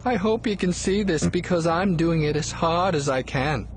I hope you can see this because I'm doing it as hard as I can.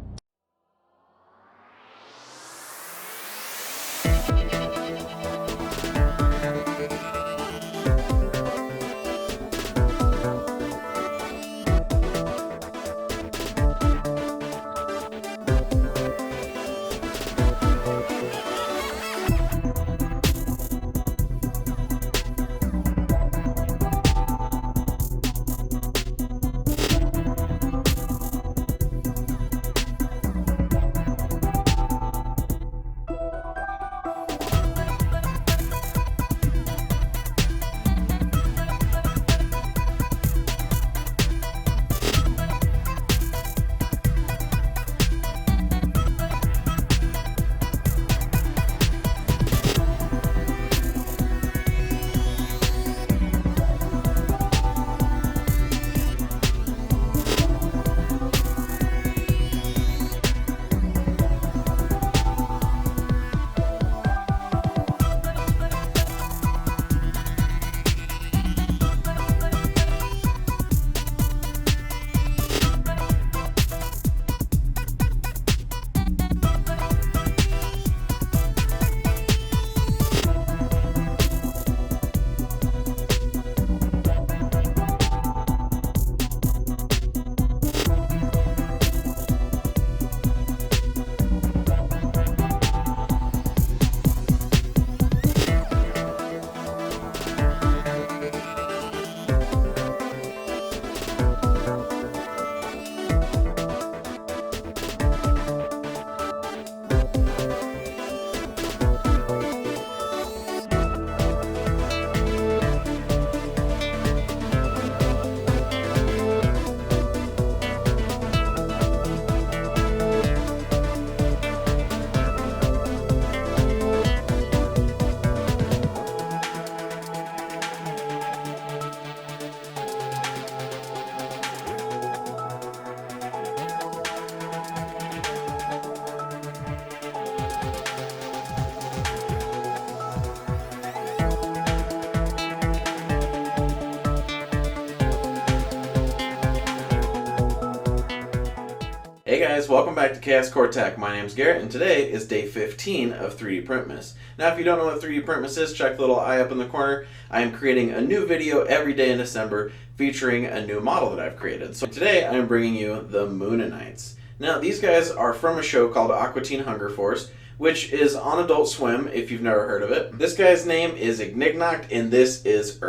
Hey guys, welcome back to Chaos Core Tech. My name's Garrett, and today is day 15 of 3D Printmas. Now, if you don't know what 3D Printmas is, check the little eye up in the corner. I am creating a new video every day in December featuring a new model that I've created. So today, I am bringing you the Mooninites. Now, these guys are from a show called Aqua Teen Hunger Force, which is on Adult Swim, if you've never heard of it. This guy's name is Ignignokt, and this is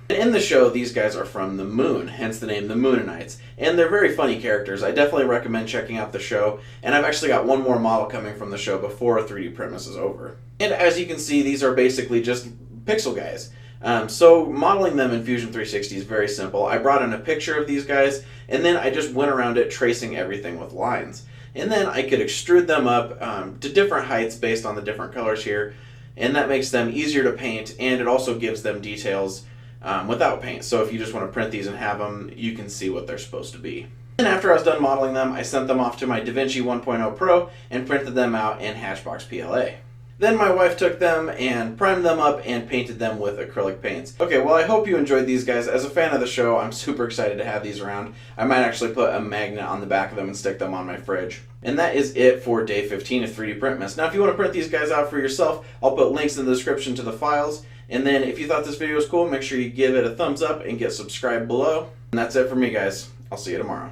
In the show, these guys are from the moon, hence the name the Mooninites, and they're very funny characters. I definitely recommend checking out the show, and I've actually got one more model coming from the show before 3D Printmas is over. And as you can see, these are basically just pixel guys. So modeling them in Fusion 360 is very simple. I brought in a picture of these guys, and then I just went around it tracing everything with lines. And then I could extrude them up to different heights based on the different colors here, and that makes them easier to paint, and it also gives them details without paint. So if you just want to print these and have them, you can see what they're supposed to be. And after I was done modeling them, I sent them off to my Vinci 1.0 Pro and printed them out in Hatchbox PLA. Then my wife took them and primed them up and painted them with acrylic paints. Okay, well, I hope you enjoyed these guys. As a fan of the show, I'm super excited to have these around. I might actually put a magnet on the back of them and stick them on my fridge. And that is it for day 15 of 3D Printmas. Now, if you want to print these guys out for yourself, I'll put links in the description to the files. And then if you thought this video was cool, make sure you give it a thumbs up and get subscribed below. And that's it for me, guys. I'll see you tomorrow.